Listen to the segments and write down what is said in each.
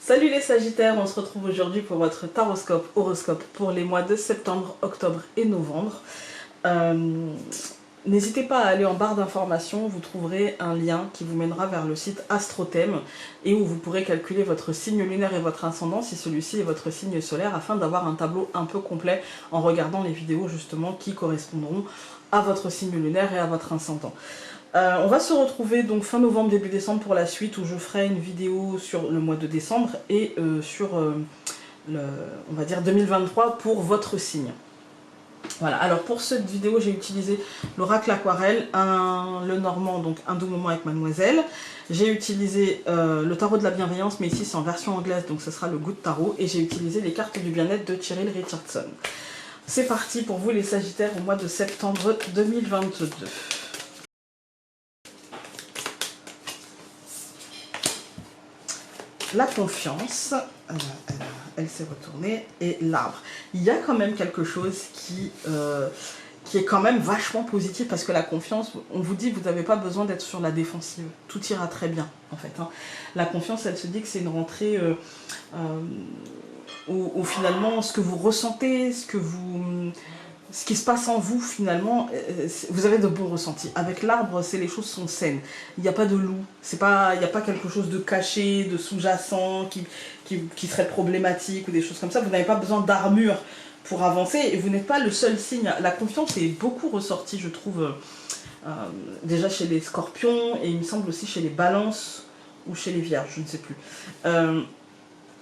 Salut les Sagittaires, on se retrouve aujourd'hui pour votre taroscope, horoscope pour les mois de septembre, octobre et novembre. N'hésitez pas à aller en barre d'informations, vous trouverez un lien qui vous mènera vers le site Astrothème et où vous pourrez calculer votre signe lunaire et votre ascendant si celui-ci est votre signe solaire afin d'avoir un tableau un peu complet en regardant les vidéos justement qui correspondront à votre signe lunaire et à votre ascendant. On va se retrouver donc fin novembre, début décembre pour la suite où je ferai une vidéo sur le mois de décembre et sur on va dire 2023 pour votre signe. Voilà, alors pour cette vidéo j'ai utilisé l'oracle aquarelle, le normand, donc un doux moment avec mademoiselle. J'ai utilisé le tarot de la bienveillance, mais ici c'est en version anglaise, donc ce sera le Good Tarot. Et j'ai utilisé les cartes du bien-être de Cyril Richardson. C'est parti pour vous les Sagittaires au mois de septembre 2022. La confiance, elle s'est retournée, et l'arbre. Il y a quand même quelque chose qui est quand même vachement positif, parce que la confiance, on vous dit, vous n'avez pas besoin d'être sur la défensive. Tout ira très bien, en fait. Hein. La confiance, elle se dit que c'est une rentrée où finalement, ce que vous ressentez, ce qui se passe en vous, finalement, vous avez de bons ressentis. Avec l'arbre, les choses sont saines. Il n'y a pas de loup. Il n'y a pas quelque chose de caché, de sous-jacent, qui serait problématique ou des choses comme ça. Vous n'avez pas besoin d'armure pour avancer et vous n'êtes pas le seul signe. La confiance est beaucoup ressortie, je trouve, déjà chez les scorpions et il me semble aussi chez les balances ou chez les vierges, je ne sais plus.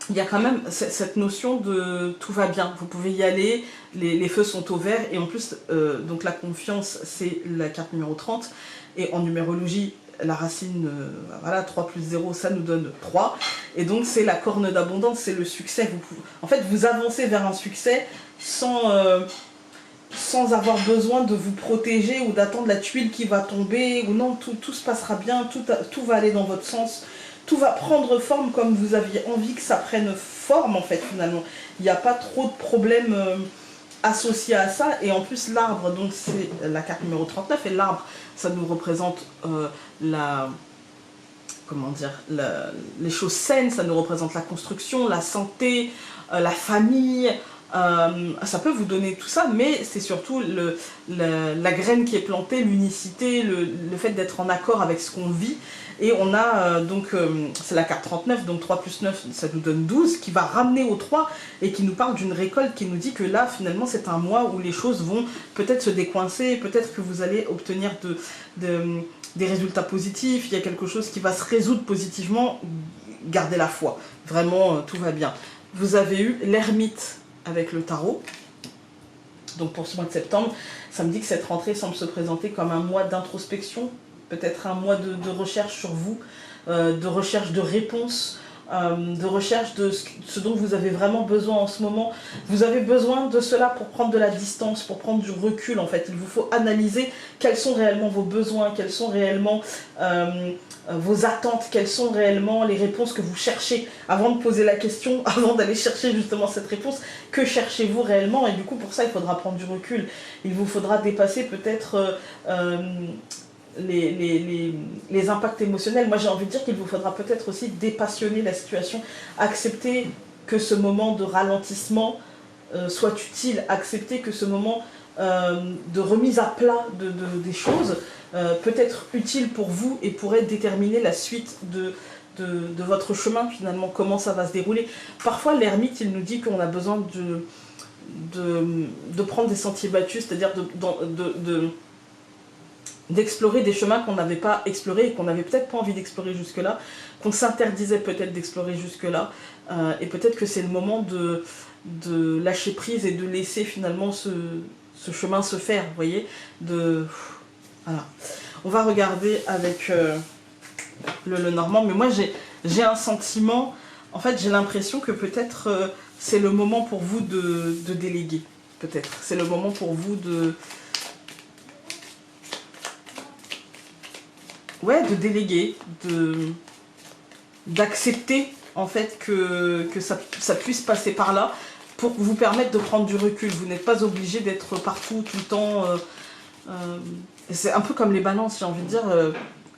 Il y a quand même cette notion de tout va bien, vous pouvez y aller, les feux sont au vert, et en plus, donc la confiance, c'est la carte numéro 30, et en numérologie, la racine, voilà, 3 plus 0, ça nous donne 3, et donc c'est la corne d'abondance, c'est le succès. En fait, vous avancez vers un succès sans avoir besoin de vous protéger ou d'attendre la tuile qui va tomber, ou non, tout se passera bien, tout va aller dans votre sens. Tout va prendre forme comme vous aviez envie que ça prenne forme, en fait, finalement. Il n'y a pas trop de problèmes associés à ça. Et en plus, l'arbre, donc c'est la carte numéro 39. Et l'arbre, ça nous représente les choses saines. Ça nous représente la construction, la santé, la famille. Ça peut vous donner tout ça, mais c'est surtout la graine qui est plantée, l'unicité, le fait d'être en accord avec ce qu'on vit. Et on a c'est la carte 39, donc 3 plus 9, ça nous donne 12, qui va ramener au 3 et qui nous parle d'une récolte, qui nous dit que là, finalement, c'est un mois où les choses vont peut-être se décoincer, peut-être que vous allez obtenir des résultats positifs, il y a quelque chose qui va se résoudre positivement. Gardez la foi, vraiment, tout va bien. Vous avez eu l'ermite avec le tarot. Donc pour ce mois de septembre, ça me dit que cette rentrée semble se présenter comme un mois d'introspection, peut-être un mois de recherche sur vous, de recherche de réponses, de recherche de ce dont vous avez vraiment besoin en ce moment. Vous avez besoin de cela pour prendre de la distance, pour prendre du recul en fait. Il vous faut analyser quels sont réellement vos besoins, quels sont réellement vos attentes, quelles sont réellement les réponses que vous cherchez. Avant de poser la question, avant d'aller chercher justement cette réponse, que cherchez-vous réellement? Et du coup pour ça il faudra prendre du recul. Il vous faudra dépasser peut-être les impacts émotionnels. Moi j'ai envie de dire qu'il vous faudra peut-être aussi dépassionner la situation, accepter que ce moment de ralentissement soit utile, accepter que ce moment de remise à plat des choses peut être utile pour vous et pourrait déterminer la suite de votre chemin, finalement, comment ça va se dérouler. Parfois l'ermite il nous dit qu'on a besoin de prendre des sentiers battus, c'est-à-dire d'explorer des chemins qu'on n'avait pas explorés et qu'on n'avait peut-être pas envie d'explorer jusque-là, qu'on s'interdisait peut-être d'explorer jusque-là, et peut-être que c'est le moment de lâcher prise et de laisser finalement ce chemin se faire, vous voyez, voilà. On va regarder avec le normand, mais moi j'ai un sentiment, en fait j'ai l'impression que peut-être c'est le moment pour vous de déléguer, peut-être, c'est le moment pour vous de déléguer, d'accepter en fait que ça puisse passer par là pour vous permettre de prendre du recul. Vous n'êtes pas obligé d'être partout tout le temps. C'est un peu comme les balances, j'ai envie de dire,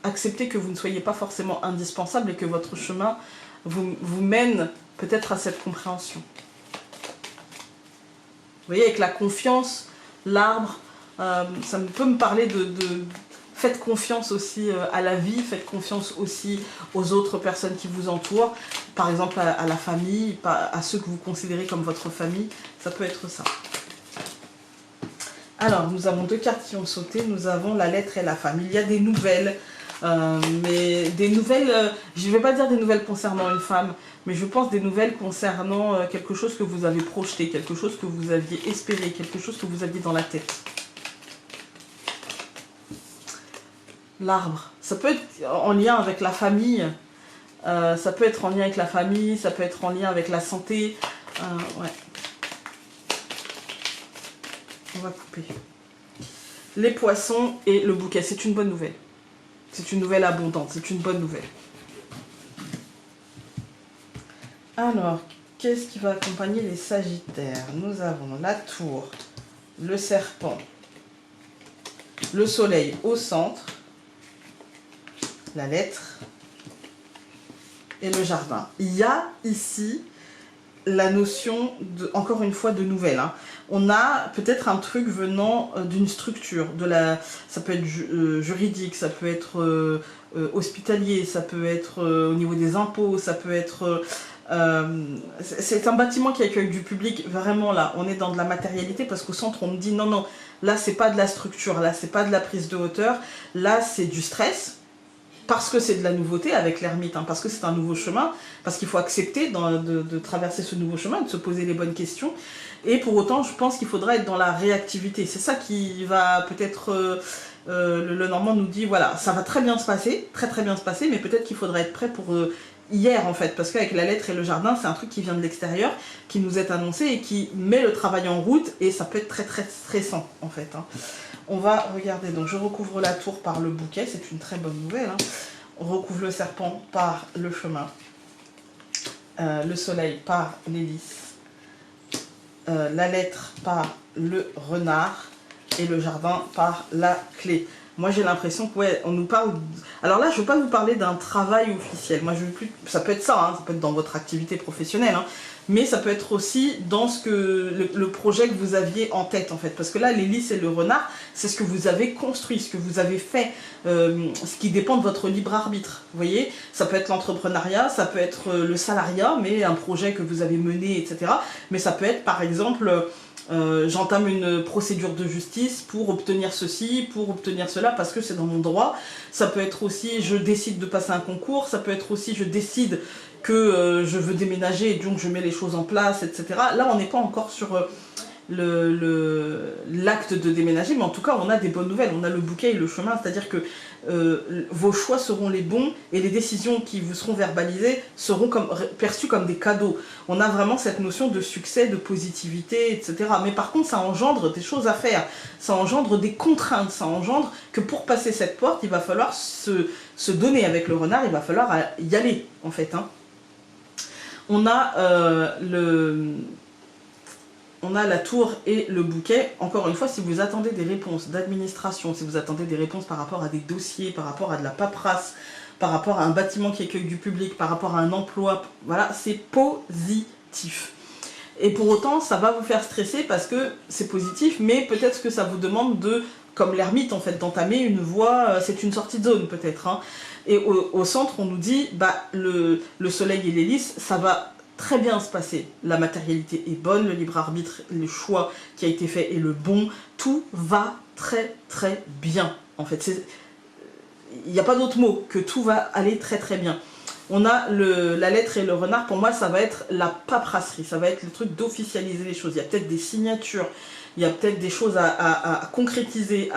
accepter que vous ne soyez pas forcément indispensable et que votre chemin vous mène peut-être à cette compréhension. Vous voyez, avec la confiance, l'arbre, ça peut me parler de faites confiance aussi à la vie, faites confiance aussi aux autres personnes qui vous entourent, par exemple à la famille, à ceux que vous considérez comme votre famille, ça peut être ça. Alors, nous avons 2 cartes qui ont sauté, nous avons la lettre et la femme. Il y a des nouvelles, mais des nouvelles, je ne vais pas dire des nouvelles concernant une femme, mais je pense des nouvelles concernant quelque chose que vous avez projeté, quelque chose que vous aviez espéré, quelque chose que vous aviez dans la tête. L'arbre, ça peut être en lien avec la famille, ça peut être en lien avec la famille, ça peut être en lien avec la santé. Ouais. On va couper. Les poissons et le bouquet, c'est une bonne nouvelle. C'est une nouvelle abondante, c'est une bonne nouvelle. Alors, qu'est-ce qui va accompagner les Sagittaires? Nous avons la tour, le serpent, le soleil au centre, la lettre et le jardin. Il y a ici la notion, encore une fois, de nouvelle. Hein. On a peut-être un truc venant d'une structure, ça peut être juridique, ça peut être hospitalier, ça peut être au niveau des impôts, ça peut être... c'est un bâtiment qui accueille du public, vraiment là, on est dans de la matérialité parce qu'au centre on me dit non, non, là c'est pas de la structure, là c'est pas de la prise de hauteur, là c'est du stress. Parce que c'est de la nouveauté avec l'ermite, hein, parce que c'est un nouveau chemin, parce qu'il faut accepter de traverser ce nouveau chemin, de se poser les bonnes questions. Et pour autant, je pense qu'il faudra être dans la réactivité. C'est ça qui va peut-être... le Normand nous dit, voilà, ça va très bien se passer, très très bien se passer, mais peut-être qu'il faudra être prêt pour hier en fait, parce qu'avec la lettre et le jardin, c'est un truc qui vient de l'extérieur, qui nous est annoncé et qui met le travail en route, et ça peut être très très stressant en fait. Hein. On va regarder, donc je recouvre la tour par le bouquet, c'est une très bonne nouvelle. Hein. On recouvre le serpent par le chemin, le soleil par l'hélice, la lettre par le renard et le jardin par la clé. Moi j'ai l'impression que ouais, on nous parle... Alors là je ne veux pas vous parler d'un travail officiel, moi je veux plus... ça peut être ça, hein, ça peut être dans votre activité professionnelle, hein, mais ça peut être aussi dans ce que le projet que vous aviez en tête en fait, parce que là l'hélice et le renard, c'est ce que vous avez construit, ce que vous avez fait, ce qui dépend de votre libre arbitre, vous voyez, ça peut être l'entrepreneuriat, ça peut être le salariat, mais un projet que vous avez mené, etc. Mais ça peut être par exemple... j'entame une procédure de justice pour obtenir ceci, pour obtenir cela, parce que c'est dans mon droit. Ça peut être aussi, je décide de passer un concours, ça peut être aussi, je décide que je veux déménager et donc je mets les choses en place, etc. Là, on n'est pas encore sur l'acte de déménager, mais en tout cas, on a des bonnes nouvelles. On a le bouquet et le chemin, c'est-à-dire que vos choix seront les bons et les décisions qui vous seront verbalisées seront perçues comme des cadeaux. On a vraiment cette notion de succès, de positivité, etc. Mais par contre, ça engendre des choses à faire, ça engendre des contraintes, ça engendre que pour passer cette porte, il va falloir se donner avec le renard, il va falloir y aller, en fait. Hein. On a on a la tour et le bouquet. Encore une fois, si vous attendez des réponses d'administration, si vous attendez des réponses par rapport à des dossiers, par rapport à de la paperasse, par rapport à un bâtiment qui accueille du public, par rapport à un emploi, voilà, c'est positif. Et pour autant, ça va vous faire stresser parce que c'est positif, mais peut-être que ça vous demande de, comme l'ermite en fait, d'entamer une voie, c'est une sortie de zone peut-être. Hein. Et au centre, on nous dit, bah, le soleil et l'hélice, ça va très bien se passer. La matérialité est bonne, le libre arbitre, le choix qui a été fait est le bon. Tout va très très bien. En fait, il n'y a pas d'autre mot que tout va aller très très bien. On a la lettre et le renard, pour moi ça va être la paperasserie, ça va être le truc d'officialiser les choses. Il y a peut-être des signatures, il y a peut-être des choses à concrétiser.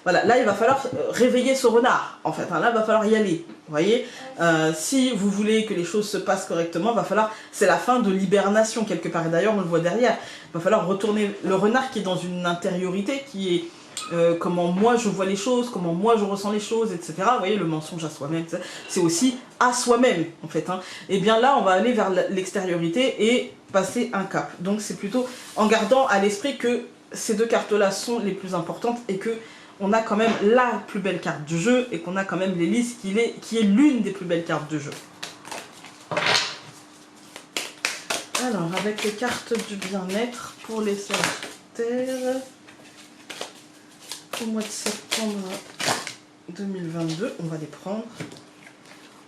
Voilà. Là il va falloir réveiller ce renard, en fait, hein. Là il va falloir y aller, vous voyez. Si vous voulez que les choses se passent correctement, va falloir, c'est la fin de l'hibernation quelque part, et d'ailleurs on le voit derrière, il va falloir retourner le renard qui est dans une intériorité, qui est... comment moi je vois les choses, comment moi je ressens les choses, etc. Vous voyez, le mensonge à soi-même, c'est aussi à soi-même, en fait. Hein. Et bien là, on va aller vers l'extériorité et passer un cap. Donc c'est plutôt en gardant à l'esprit que ces deux cartes-là sont les plus importantes et que on a quand même la plus belle carte du jeu et qu'on a quand même l'hélice qui est l'une des plus belles cartes du jeu. Alors, avec les cartes du bien-être pour les Sagittaires, au mois de septembre 2022, on va les prendre.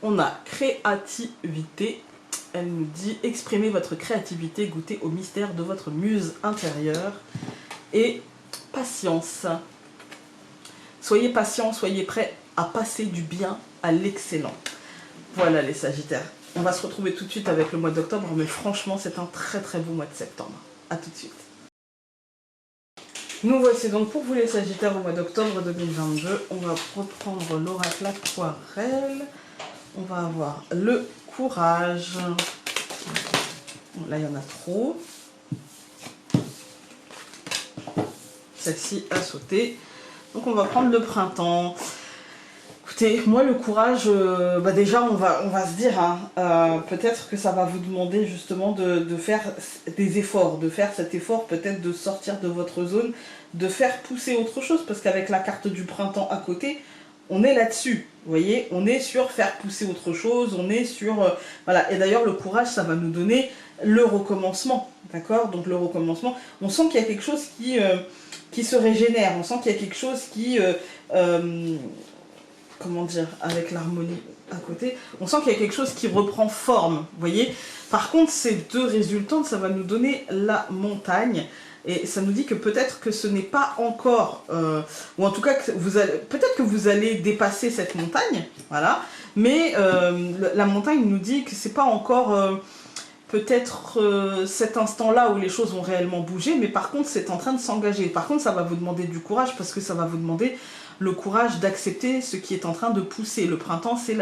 On a créativité. Elle nous dit exprimez votre créativité, goûtez au mystère de votre muse intérieure. Et patience. Soyez patient, soyez prêts à passer du bien à l'excellent. Voilà les Sagittaires. On va se retrouver tout de suite avec le mois d'octobre, mais franchement, c'est un très très beau mois de septembre. A tout de suite. Nous voici donc pour vous les Sagittaires au mois d'octobre 2022. On va reprendre l'oracle aquarelle. On va avoir le courage. Bon, là, il y en a trop. Celle-ci a sauté. Donc, on va prendre le printemps. Écoutez, moi le courage, déjà on va se dire, hein, peut-être que ça va vous demander justement de faire des efforts, de faire cet effort peut-être de sortir de votre zone, de faire pousser autre chose, parce qu'avec la carte du printemps à côté, on est là-dessus, vous voyez, on est sur faire pousser autre chose, on est sur, voilà, et d'ailleurs le courage ça va nous donner le recommencement, d'accord? Donc le recommencement, on sent qu'il y a quelque chose qui se régénère, on sent qu'il y a quelque chose qui... comment dire, avec l'harmonie à côté, on sent qu'il y a quelque chose qui reprend forme, vous voyez. Par contre, ces deux résultantes, ça va nous donner la montagne, et ça nous dit que peut-être que ce n'est pas encore, ou en tout cas, peut-être que vous allez dépasser cette montagne, voilà, mais la montagne nous dit que c'est pas encore... peut-être cet instant-là où les choses vont réellement bouger, mais par contre, c'est en train de s'engager. Par contre, ça va vous demander du courage, parce que ça va vous demander le courage d'accepter ce qui est en train de pousser. Le printemps, c'est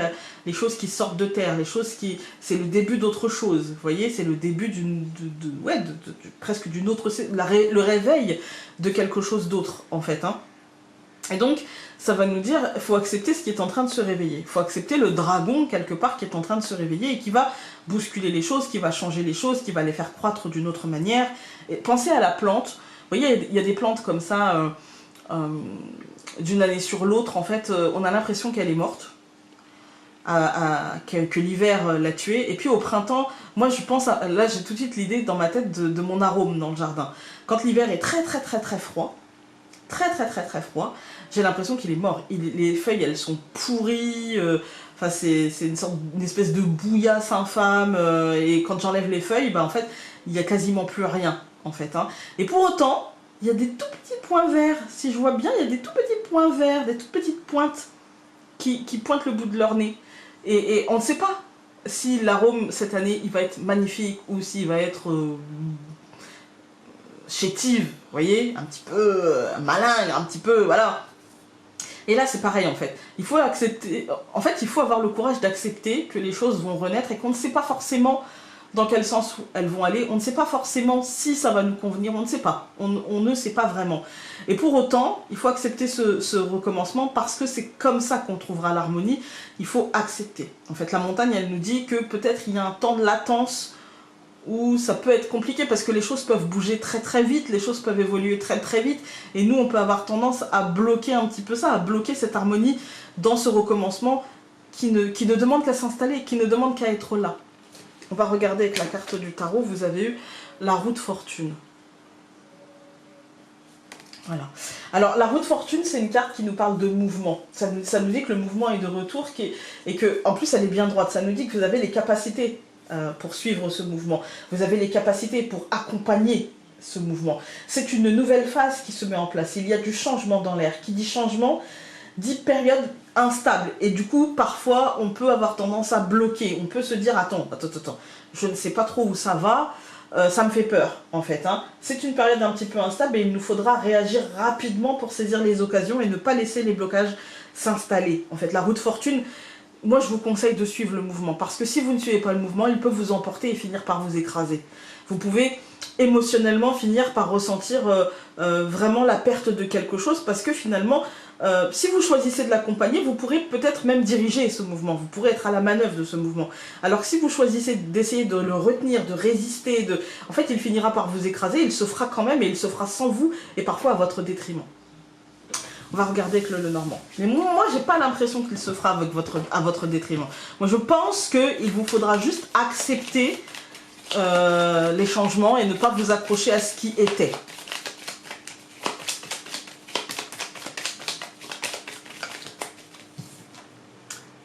les choses qui sortent de terre, les choses qui... c'est le début d'autre chose, vous voyez, c'est le début presque d'une autre... le réveil de quelque chose d'autre, en fait, hein. Et donc, ça va nous dire, il faut accepter ce qui est en train de se réveiller. Il faut accepter le dragon, quelque part, qui est en train de se réveiller et qui va bousculer les choses, qui va changer les choses, qui va les faire croître d'une autre manière. Et pensez à la plante. Vous voyez, il y a des plantes comme ça, d'une année sur l'autre, en fait, on a l'impression qu'elle est morte, que l'hiver l'a tuée. Et puis au printemps, moi je pense, là j'ai tout de suite l'idée dans ma tête de mon arôme dans le jardin. Quand l'hiver est très froid, très froid, j'ai l'impression qu'il est mort. Les feuilles, elles sont pourries, enfin c'est une espèce de bouillasse infâme, et quand j'enlève les feuilles, en fait, il n'y a quasiment plus rien, en fait, hein. Et pour autant, il y a des tout petits points verts, si je vois bien, il y a des tout petits points verts, des toutes petites pointes qui pointent le bout de leur nez. Et on ne sait pas si l'arôme, cette année, il va être magnifique, ou s'il va être... chétive, vous voyez, un petit peu malin, un petit peu, voilà. Et là, c'est pareil, en fait. Il faut accepter, en fait, il faut avoir le courage d'accepter que les choses vont renaître et qu'on ne sait pas forcément dans quel sens elles vont aller. On ne sait pas forcément si ça va nous convenir, on ne sait pas. On ne sait pas vraiment. Et pour autant, il faut accepter ce recommencement parce que c'est comme ça qu'on trouvera l'harmonie. Il faut accepter. En fait, la montagne, elle nous dit que peut-être il y a un temps de latence où ça peut être compliqué parce que les choses peuvent bouger très vite, les choses peuvent évoluer très vite, et nous on peut avoir tendance à bloquer un petit peu ça, à bloquer cette harmonie dans ce recommencement qui ne demande qu'à s'installer, qui ne demande qu'à être là. On va regarder avec la carte du tarot, vous avez eu la roue de fortune. Voilà. Alors la roue de fortune, c'est une carte qui nous parle de mouvement. Ça nous dit que le mouvement est de retour, et que en plus elle est bien droite. Ça nous dit que vous avez les capacités pour suivre ce mouvement. Vous avez les capacités pour accompagner ce mouvement. C'est une nouvelle phase qui se met en place. Il y a du changement dans l'air. Qui dit changement, dit période instable. Et du coup, parfois, on peut avoir tendance à bloquer. On peut se dire, attends, je ne sais pas trop où ça va, ça me fait peur, en fait, hein. C'est une période un petit peu instable et il nous faudra réagir rapidement pour saisir les occasions et ne pas laisser les blocages s'installer. En fait, la roue de fortune, moi je vous conseille de suivre le mouvement, parce que si vous ne suivez pas le mouvement, il peut vous emporter et finir par vous écraser. Vous pouvez émotionnellement finir par ressentir vraiment la perte de quelque chose, parce que finalement, si vous choisissez de l'accompagner, vous pourrez peut-être même diriger ce mouvement, vous pourrez être à la manœuvre de ce mouvement. Alors que si vous choisissez d'essayer de le retenir, de résister, en fait il finira par vous écraser, il se fera quand même, et il se fera sans vous, et parfois à votre détriment. On va regarder avec le normand. Mais moi, j'ai pas l'impression qu'il se fera avec à votre détriment. Moi, je pense qu'il vous faudra juste accepter les changements et ne pas vous accrocher à ce qui était.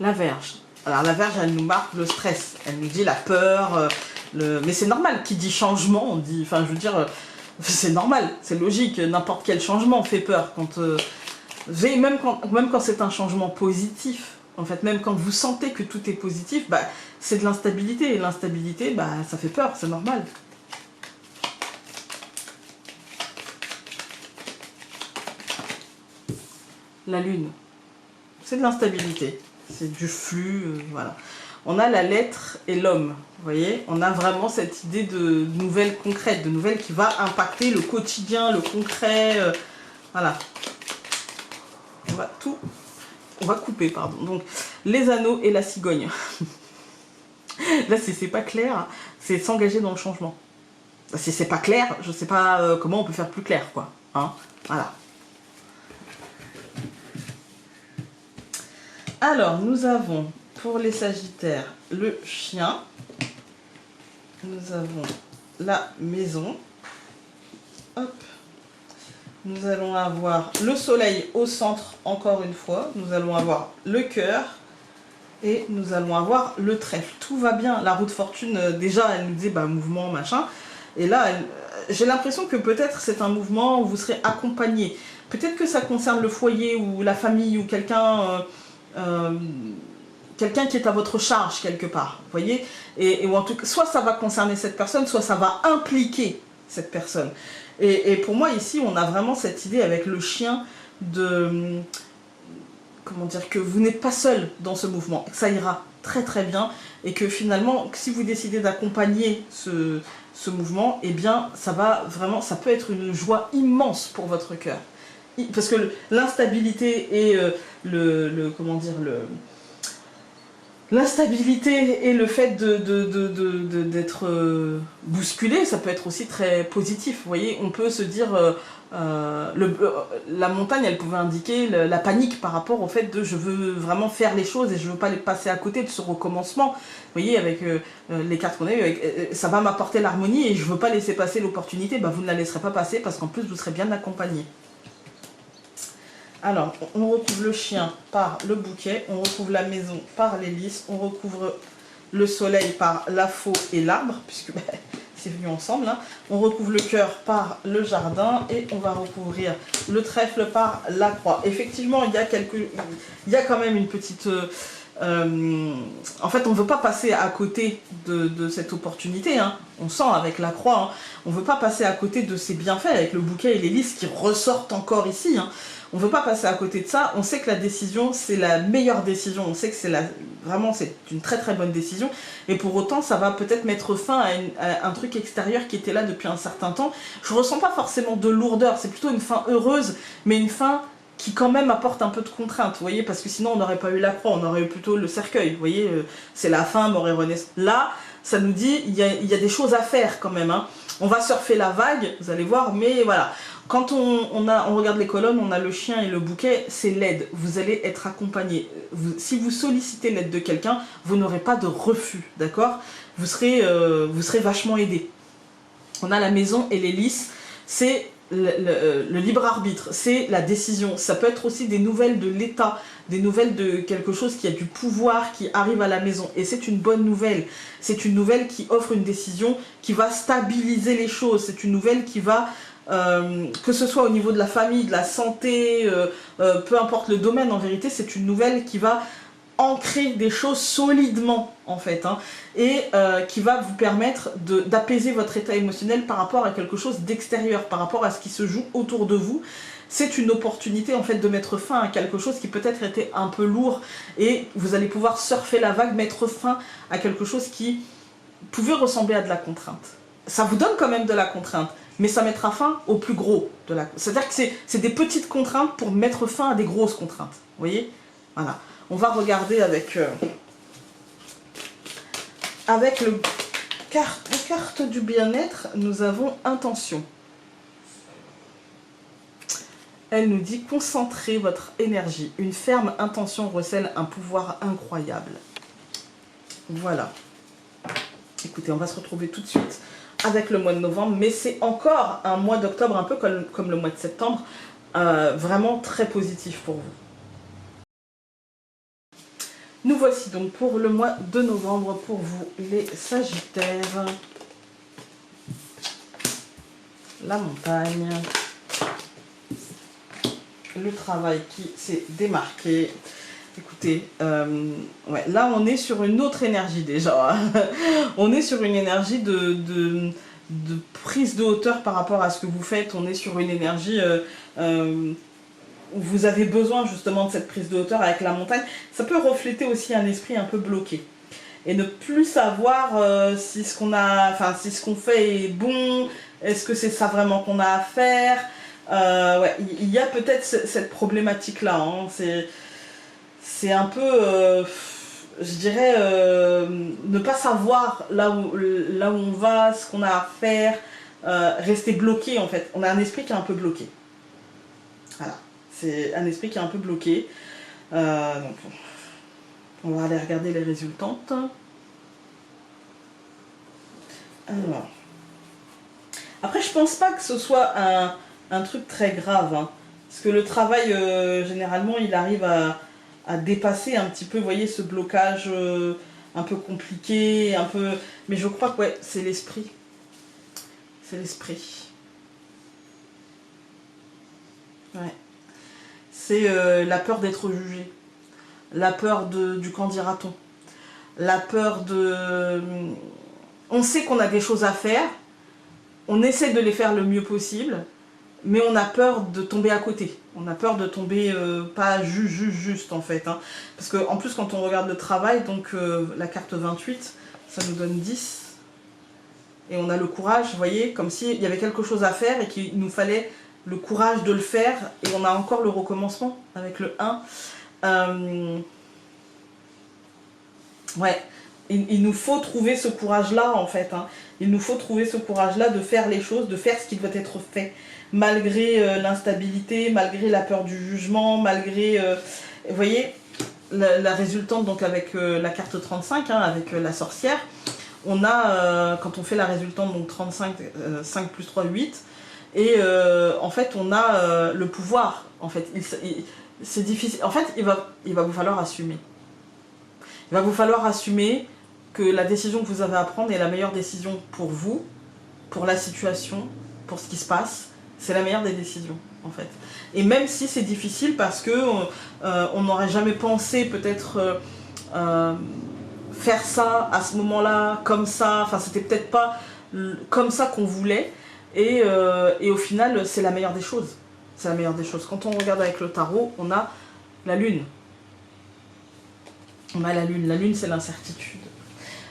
La Vierge. Alors la Vierge, elle nous marque le stress. Elle nous dit la peur, mais c'est normal. Qui dit changement, on dit... Enfin, je veux dire, c'est normal, c'est logique. N'importe quel changement fait peur. Même quand c'est un changement positif, en fait, même quand vous sentez que tout est positif, bah, c'est de l'instabilité. Et l'instabilité, bah, ça fait peur, c'est normal. La Lune, c'est de l'instabilité. C'est du flux, voilà. On a la lettre et l'homme, vous voyez. On a vraiment cette idée de nouvelles concrètes, de nouvelles qui va impacter le quotidien, le concret, voilà. On va couper, pardon. Donc, les anneaux et la cigogne. Là, si c'est pas clair, c'est s'engager dans le changement. Si c'est pas clair, je sais pas comment on peut faire plus clair, quoi. Hein, voilà. Alors, nous avons, pour les Sagittaires, le chien. Nous avons la maison. Hop. Nous allons avoir le soleil au centre, encore une fois. Nous allons avoir le cœur. Et nous allons avoir le trèfle. Tout va bien. La roue de fortune, déjà, elle nous disait bah, mouvement, machin. Et là, j'ai l'impression que peut-être c'est un mouvement où vous serez accompagné. Peut-être que ça concerne le foyer ou la famille ou quelqu'un qui est à votre charge quelque part. Vous voyez, ou en tout cas, soit ça va concerner cette personne, soit ça va impliquer cette personne. Et pour moi, ici, on a vraiment cette idée avec le chien de... Comment dire, que vous n'êtes pas seul dans ce mouvement, que ça ira très très bien et que finalement, si vous décidez d'accompagner ce mouvement, eh bien, ça va vraiment, ça peut être une joie immense pour votre cœur. Parce que l'instabilité et comment dire, l'instabilité et le fait d'être bousculé, ça peut être aussi très positif. Vous voyez, on peut se dire, la montagne, elle pouvait indiquer la panique par rapport au fait de je veux vraiment faire les choses et je veux pas les passer à côté de ce recommencement. Vous voyez, avec les cartes qu'on a eues, ça va m'apporter l'harmonie et je veux pas laisser passer l'opportunité. Bah, vous ne la laisserez pas passer parce qu'en plus, vous serez bien accompagné. Alors, on recouvre le chien par le bouquet, on recouvre la maison par les lys, on recouvre le soleil par la faux et l'arbre, puisque bah, c'est venu ensemble. Hein. On recouvre le cœur par le jardin et on va recouvrir le trèfle par la croix. Effectivement, il y a quand même une petite... en fait, on ne veut pas passer à côté de cette opportunité. Hein. On sent avec la croix, hein. On ne veut pas passer à côté de ces bienfaits avec le bouquet et les lys qui ressortent encore ici. Hein. On ne veut pas passer à côté de ça. On sait que la décision, c'est la meilleure décision. On sait que vraiment, c'est une très très bonne décision. Et pour autant, ça va peut-être mettre fin à un truc extérieur qui était là depuis un certain temps. Je ne ressens pas forcément de lourdeur. C'est plutôt une fin heureuse, mais une fin qui quand même apporte un peu de contrainte, vous voyez, parce que sinon on n'aurait pas eu la croix, on aurait eu plutôt le cercueil, vous voyez, c'est la fin, mort et renaissance. Là, ça nous dit, il y a des choses à faire quand même, hein. On va surfer la vague, vous allez voir, mais voilà. Quand on regarde les colonnes, on a le chien et le bouquet, c'est l'aide, vous allez être accompagné. Si vous sollicitez l'aide de quelqu'un, vous n'aurez pas de refus, d'accord, vous serez vachement aidé. On a la maison et les lys, c'est le libre arbitre, c'est la décision. Ça peut être aussi des nouvelles de l'État, des nouvelles de quelque chose qui a du pouvoir qui arrive à la maison. Et c'est une bonne nouvelle. C'est une nouvelle qui offre une décision qui va stabiliser les choses. C'est une nouvelle qui va, que ce soit au niveau de la famille, de la santé, peu importe le domaine en vérité, c'est une nouvelle qui va ancrer des choses solidement en fait, hein, et qui va vous permettre d'apaiser votre état émotionnel par rapport à quelque chose d'extérieur, par rapport à ce qui se joue autour de vous. C'est une opportunité en fait de mettre fin à quelque chose qui peut-être était un peu lourd et vous allez pouvoir surfer la vague, mettre fin à quelque chose qui pouvait ressembler à de la contrainte. Ça vous donne quand même de la contrainte, mais ça mettra fin au plus gros de la... C'est-à-dire que c'est des petites contraintes pour mettre fin à des grosses contraintes, vous voyez? Voilà. On va regarder avec les cartes du bien-être, nous avons intention. Elle nous dit concentrez votre énergie. Une ferme intention recèle un pouvoir incroyable. Voilà. écoutez, on va se retrouver tout de suite avec le mois de novembre, mais c'est encore un mois d'octobre, un peu comme le mois de septembre, vraiment très positif pour vous. Nous voici donc pour le mois de novembre pour vous les Sagittaires. La montagne. Le travail qui s'est démarqué. Écoutez, ouais, là on est sur une autre énergie déjà. On est sur une énergie de prise de hauteur par rapport à ce que vous faites. On est sur une énergie où vous avez besoin justement de cette prise de hauteur avec la montagne. Ça peut refléter aussi un esprit un peu bloqué. Et ne plus savoir si ce qu'on fait est bon, est-ce que c'est ça vraiment qu'on a à faire. Ouais, il y a peut-être cette problématique-là. Hein. C'est un peu, je dirais, ne pas savoir là où on va, ce qu'on a à faire, rester bloqué en fait. On a un esprit qui est un peu bloqué. Voilà, c'est un esprit qui est un peu bloqué. Donc, on va aller regarder les résultantes. Alors. Après, je pense pas que ce soit un truc très grave. Hein, parce que le travail, généralement, il arrive à dépasser un petit peu, vous voyez, ce blocage un peu compliqué, un peu... Mais je crois que, ouais, c'est l'esprit. C'est l'esprit. Ouais. C'est la peur d'être jugé. La peur du qu'en dira-t-on. La peur de... On sait qu'on a des choses à faire. On essaie de les faire le mieux possible. Mais on a peur de tomber à côté. On a peur de tomber pas juste en fait. Hein. Parce qu'en plus quand on regarde le travail, donc la carte 28, ça nous donne 10. Et on a le courage, vous voyez, comme s'il y avait quelque chose à faire et qu'il nous fallait le courage de le faire. Et on a encore le recommencement avec le 1. Ouais, il nous faut trouver ce courage-là en fait. Hein. Il nous faut trouver ce courage-là de faire les choses, de faire ce qui doit être fait. Malgré l'instabilité, malgré la peur du jugement, malgré... vous voyez, la résultante donc avec la carte 35, hein, avec la sorcière, on a, quand on fait la résultante, donc 35, 5 plus 3, 8, et en fait on a le pouvoir, en fait, c'est difficile, en fait il va vous falloir assumer. Il va vous falloir assumer que la décision que vous avez à prendre est la meilleure décision pour vous, pour la situation, pour ce qui se passe. C'est la meilleure des décisions, en fait. Et même si c'est difficile parce que on n'aurait jamais pensé peut-être faire ça à ce moment-là, comme ça. Enfin, c'était peut-être pas comme ça qu'on voulait. Et au final, c'est la meilleure des choses. C'est la meilleure des choses. Quand on regarde avec le tarot, on a la lune. On a la lune. La lune, c'est l'incertitude.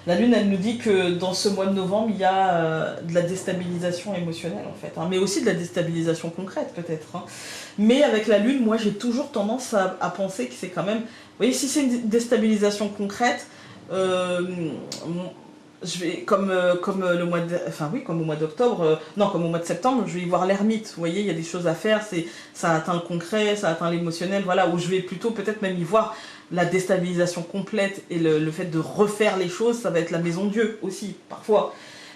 La lune, elle nous dit que dans ce mois de novembre, il y a de la déstabilisation émotionnelle, en fait. Hein, mais aussi de la déstabilisation concrète, peut-être. Hein. Mais avec la lune, moi, j'ai toujours tendance à penser que c'est quand même... Vous voyez, si c'est une déstabilisation concrète, je vais, comme le mois de... Enfin, oui, comme au mois d'octobre... non, comme au mois de septembre, je vais y voir l'ermite. Vous voyez, il y a des choses à faire. Ça atteint le concret, ça atteint l'émotionnel. Voilà, où je vais plutôt peut-être même y voir... La déstabilisation complète et le fait de refaire les choses, ça va être la maison Dieu aussi, parfois.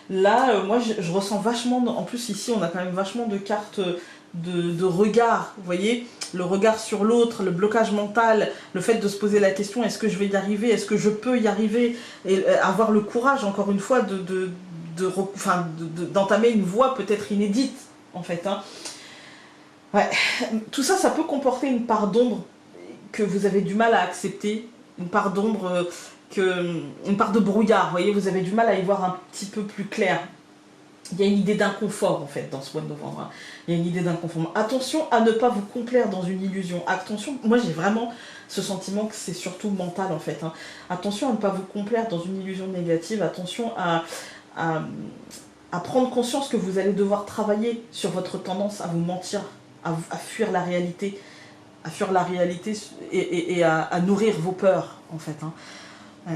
Là, moi, je ressens vachement... En plus, ici, on a quand même vachement de cartes de regard, vous voyez, le regard sur l'autre, le blocage mental, le fait de se poser la question, est-ce que je vais y arriver, est-ce que je peux y arriver, et avoir le courage, encore une fois, d'entamer une voie peut-être inédite, en fait. Hein. Ouais. Tout ça, ça peut comporter une part d'ombre que vous avez du mal à accepter, une part d'ombre, une part de brouillard, vous voyez, vous avez du mal à y voir un petit peu plus clair. Il y a une idée d'inconfort en fait dans ce mois de novembre. Hein. Il y a une idée d'inconfort. Attention à ne pas vous complaire dans une illusion. Attention, moi j'ai vraiment ce sentiment que c'est surtout mental en fait. Hein. Attention à ne pas vous complaire dans une illusion négative. Attention à prendre conscience que vous allez devoir travailler sur votre tendance à vous mentir, à fuir la réalité. À fuir la réalité et à nourrir vos peurs, en fait. Hein.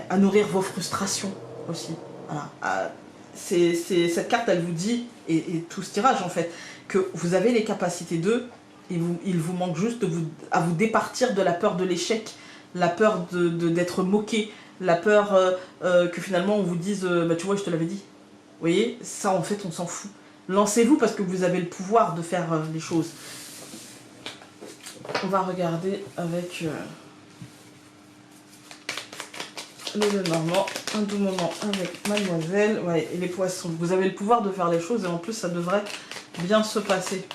À nourrir vos frustrations aussi. Voilà. Cette carte, elle vous dit, et tout ce tirage, en fait, que vous avez les capacités d'eux, et il vous manque juste à vous départir de la peur de l'échec, la peur d'être moqué, la peur que finalement on vous dise bah tu vois je te l'avais dit. Vous voyez, ça en fait on s'en fout. Lancez-vous parce que vous avez le pouvoir de faire les choses. On va regarder avec le Lenormand, un doux moment avec Mademoiselle. Ouais, et les poissons, vous avez le pouvoir de faire les choses et en plus ça devrait bien se passer.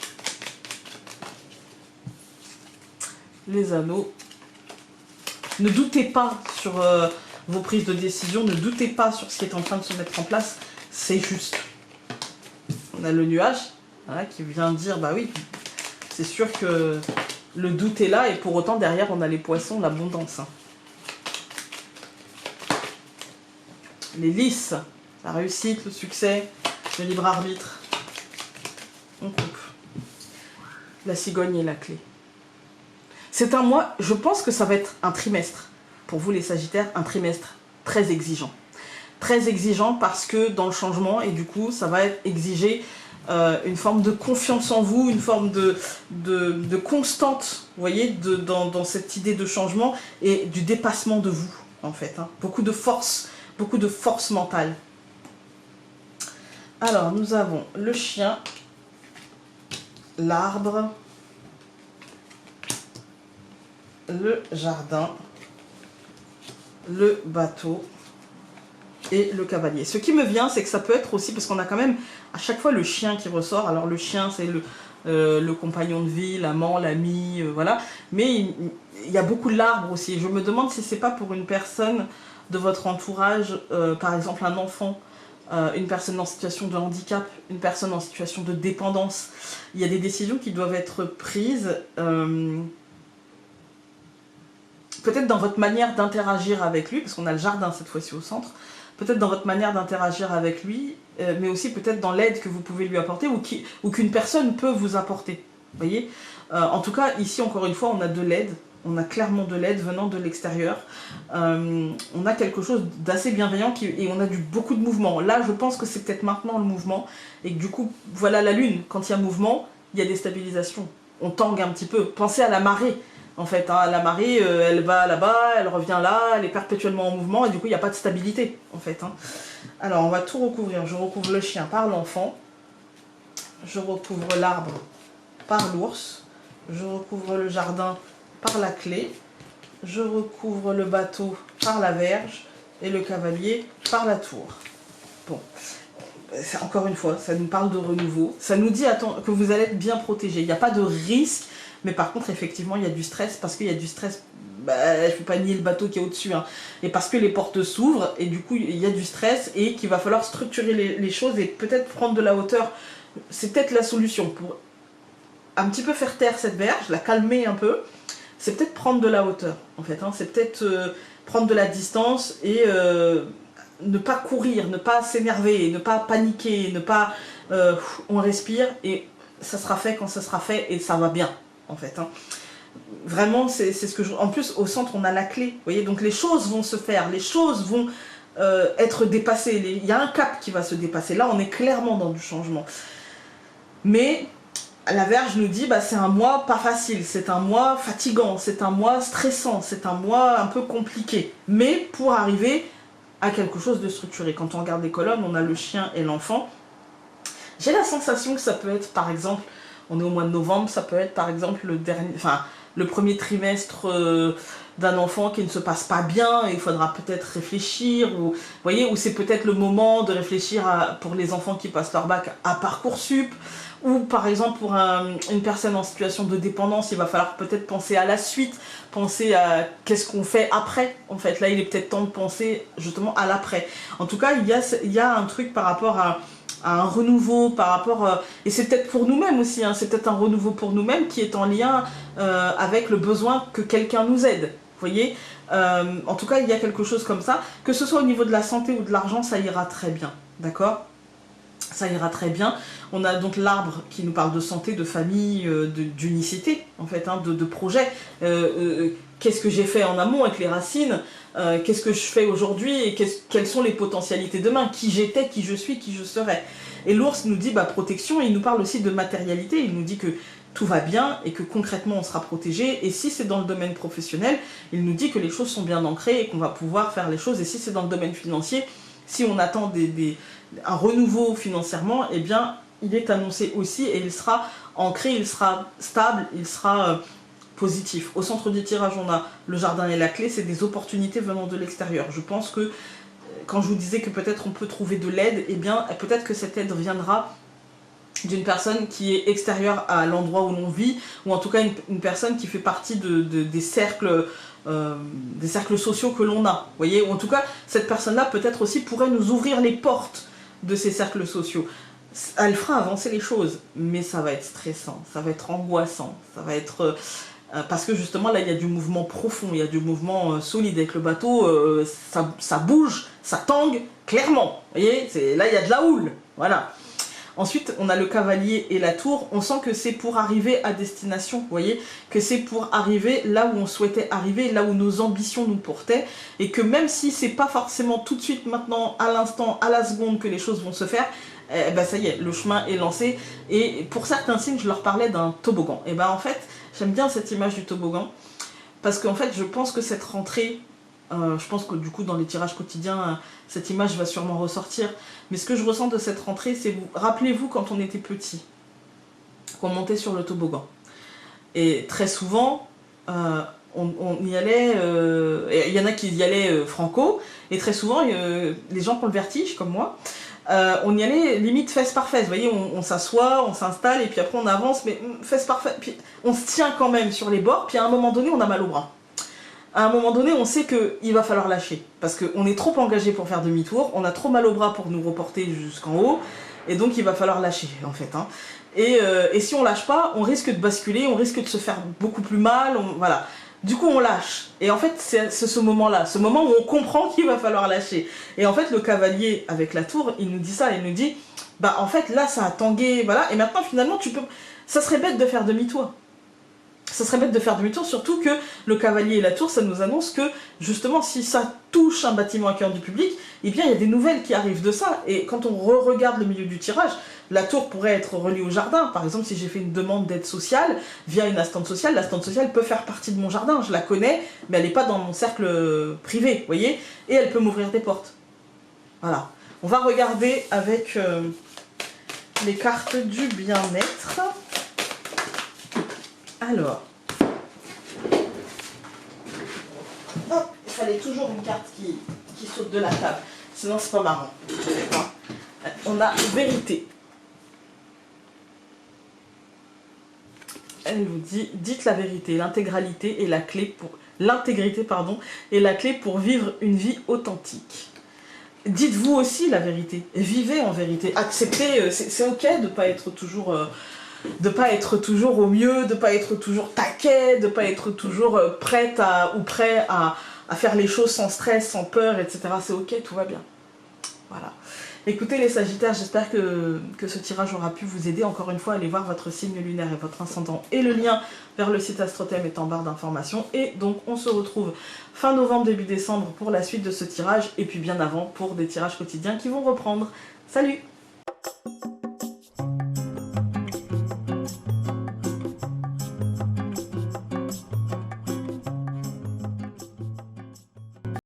Les anneaux. Ne doutez pas sur vos prises de décision, ne doutez pas sur ce qui est en train de se mettre en place, c'est juste. On a le nuage, voilà, qui vient dire, bah oui, c'est sûr que le doute est là et pour autant derrière on a les poissons, l'abondance. Hein. Les lys, la réussite, le succès, le libre arbitre. On coupe. La cigogne et la clé. C'est un mois, je pense que ça va être un trimestre. Pour vous les Sagittaires, un trimestre très exigeant. Très exigeant parce que dans le changement, et du coup, ça va exiger une forme de confiance en vous, une forme de constante, vous voyez, dans cette idée de changement et du dépassement de vous, en fait. Hein. Beaucoup de force mentale. Alors, nous avons le chien, l'arbre, le jardin, le bateau et le cavalier. Ce qui me vient, c'est que ça peut être aussi, parce qu'on a quand même à chaque fois le chien qui ressort. Alors le chien, c'est le compagnon de vie, l'amant, l'ami, voilà. Mais il y a beaucoup de l'arbre aussi. Je me demande si c'est pas pour une personne de votre entourage, par exemple un enfant, une personne en situation de handicap, une personne en situation de dépendance. Il y a des décisions qui doivent être prises... peut-être dans votre manière d'interagir avec lui, parce qu'on a le jardin cette fois-ci au centre, peut-être dans votre manière d'interagir avec lui, mais aussi peut-être dans l'aide que vous pouvez lui apporter ou qu'une personne peut vous apporter. Vous voyez, en tout cas, ici, encore une fois, on a de l'aide, on a clairement de l'aide venant de l'extérieur. On a quelque chose d'assez bienveillant et on a beaucoup de mouvement. Là, je pense que c'est peut-être maintenant le mouvement, et que du coup, voilà la lune, quand il y a mouvement, il y a des stabilisations. On tangue un petit peu. Pensez à la marée. En fait, hein, la marée, elle va là-bas, elle revient là, elle est perpétuellement en mouvement et du coup, il n'y a pas de stabilité, en fait. Hein. Alors, on va tout recouvrir. Je recouvre le chien par l'enfant. Je recouvre l'arbre par l'ours. Je recouvre le jardin par la clé. Je recouvre le bateau par la verge et le cavalier par la tour. Bon, encore une fois, ça nous parle de renouveau. Ça nous dit que vous allez être bien protégé. Il n'y a pas de risque. Mais par contre, effectivement, il y a du stress, parce qu'il y a du stress, bah, je ne peux pas nier le bateau qui est au-dessus, hein, et parce que les portes s'ouvrent, et du coup, il y a du stress, et qu'il va falloir structurer les choses, et peut-être prendre de la hauteur. C'est peut-être la solution, pour un petit peu faire taire cette verge, la calmer un peu, c'est peut-être prendre de la hauteur, en fait, hein, c'est peut-être prendre de la distance, et ne pas courir, ne pas s'énerver, ne pas paniquer, ne pas... on respire, et ça sera fait quand ça sera fait, et ça va bien. En fait, hein. Vraiment, c'est ce que je... En plus, au centre, on a la clé, vous voyez, donc les choses vont se faire, les choses vont être dépassées, il y a un cap qui va se dépasser, là, on est clairement dans du changement. Mais la Vierge nous dit, bah, c'est un mois pas facile, c'est un mois fatigant, c'est un mois stressant, c'est un mois un peu compliqué, mais pour arriver à quelque chose de structuré. Quand on regarde les colonnes, on a le chien et l'enfant. J'ai la sensation que ça peut être, par exemple, on est au mois de novembre, ça peut être par exemple le premier trimestre d'un enfant qui ne se passe pas bien, et il faudra peut-être réfléchir, ou vous voyez, ou c'est peut-être le moment de réfléchir pour les enfants qui passent leur bac à Parcoursup, ou par exemple pour une personne en situation de dépendance, il va falloir peut-être penser à la suite, penser à qu'est-ce qu'on fait après, en fait. Là, il est peut-être temps de penser justement à l'après. En tout cas, il y a un truc par rapport à un renouveau, par rapport... et c'est peut-être pour nous-mêmes aussi, hein, c'est peut-être un renouveau pour nous-mêmes qui est en lien avec le besoin que quelqu'un nous aide. Vous voyez, en tout cas, il y a quelque chose comme ça. Que ce soit au niveau de la santé ou de l'argent, ça ira très bien. D'accord ? Ça ira très bien. On a donc l'arbre qui nous parle de santé, de famille, d'unicité, en fait, hein, de projet. Qu'est-ce que j'ai fait en amont avec les racines ? Qu'est-ce que je fais aujourd'hui et quelles sont les potentialités demain, qui j'étais, qui je suis, qui je serai. Et l'ours nous dit bah, protection, et il nous parle aussi de matérialité, il nous dit que tout va bien et que concrètement on sera protégé. Et si c'est dans le domaine professionnel, il nous dit que les choses sont bien ancrées et qu'on va pouvoir faire les choses. Et si c'est dans le domaine financier, si on attend un renouveau financièrement, eh bien il est annoncé aussi et il sera ancré, il sera stable, il sera positif. Au centre du tirage, on a le jardin et la clé, c'est des opportunités venant de l'extérieur. Je pense que quand je vous disais que peut-être on peut trouver de l'aide, eh bien peut-être que cette aide viendra d'une personne qui est extérieure à l'endroit où l'on vit, ou en tout cas une personne qui fait partie des cercles sociaux que l'on a. Vous voyez, ou en tout cas, cette personne-là peut-être aussi pourrait nous ouvrir les portes de ces cercles sociaux. Elle fera avancer les choses, mais ça va être stressant, ça va être angoissant, ça va être... parce que justement là il y a du mouvement profond, il y a du mouvement solide avec le bateau, ça bouge, ça tangue, clairement. Vous voyez, là il y a de la houle, voilà. Ensuite, on a le cavalier et la tour. On sent que c'est pour arriver à destination, vous voyez, que c'est pour arriver là où on souhaitait arriver, là où nos ambitions nous portaient, et que même si c'est pas forcément tout de suite, maintenant, à l'instant, à la seconde que les choses vont se faire, eh ben ça y est, le chemin est lancé. Et pour certains signes, je leur parlais d'un toboggan. Et ben en fait, j'aime bien cette image du toboggan, parce qu'en fait, je pense que cette rentrée, je pense que du coup dans les tirages quotidiens, cette image va sûrement ressortir. Mais ce que je ressens de cette rentrée, c'est, rappelez-vous quand on était petit, qu'on montait sur le toboggan. Et très souvent, on y allait, il y en a qui y allaient franco, et très souvent, les gens qui ont le vertige, comme moi, on y allait limite fesse par fesse. Vous voyez, on s'assoit, on s'installe, et puis après on avance, mais fesse par fesse. Puis on se tient quand même sur les bords, puis à un moment donné, on a mal au bras. À un moment donné, on sait qu'il va falloir lâcher, parce qu'on est trop engagé pour faire demi-tour, on a trop mal au bras pour nous reporter jusqu'en haut, et donc il va falloir lâcher, en fait. Hein. Et si on lâche pas, on risque de basculer, on risque de se faire beaucoup plus mal, voilà. Du coup, on lâche. Et en fait, c'est ce moment-là, ce moment où on comprend qu'il va falloir lâcher. Et en fait, le cavalier, avec la tour, il nous dit ça, il nous dit, bah en fait, là, ça a tangué, voilà, et maintenant, finalement, ça serait bête de faire demi-tour. Ça serait bête de faire demi-tour, surtout que le cavalier et la tour, ça nous annonce que, justement, si ça touche un bâtiment accueillant du public, eh bien, il y a des nouvelles qui arrivent de ça. Et quand on regarde le milieu du tirage, la tour pourrait être reliée au jardin. Par exemple, si j'ai fait une demande d'aide sociale via une assistante sociale, l'assistante sociale peut faire partie de mon jardin. Je la connais, mais elle n'est pas dans mon cercle privé, vous voyez. Et elle peut m'ouvrir des portes. Voilà. On va regarder avec les cartes du bien-être. Alors, hop, il fallait toujours une carte qui saute de la table, sinon c'est pas marrant. On a vérité. Elle vous dit, dites la vérité, l'intégralité et la clé pour l'intégrité est la clé pour vivre une vie authentique. Dites-vous aussi la vérité, vivez en vérité, acceptez, c'est ok de pas être toujours au mieux, de pas être toujours taquet, de pas être toujours prête ou prêt à faire les choses sans stress, sans peur, etc. C'est ok, tout va bien. Voilà. Écoutez les Sagittaires, j'espère que ce tirage aura pu vous aider. Encore une fois, allez voir votre signe lunaire et votre ascendant. Et le lien vers le site Astrothème est en barre d'informations. Et donc on se retrouve fin novembre, début décembre pour la suite de ce tirage. Et puis bien avant pour des tirages quotidiens qui vont reprendre. Salut!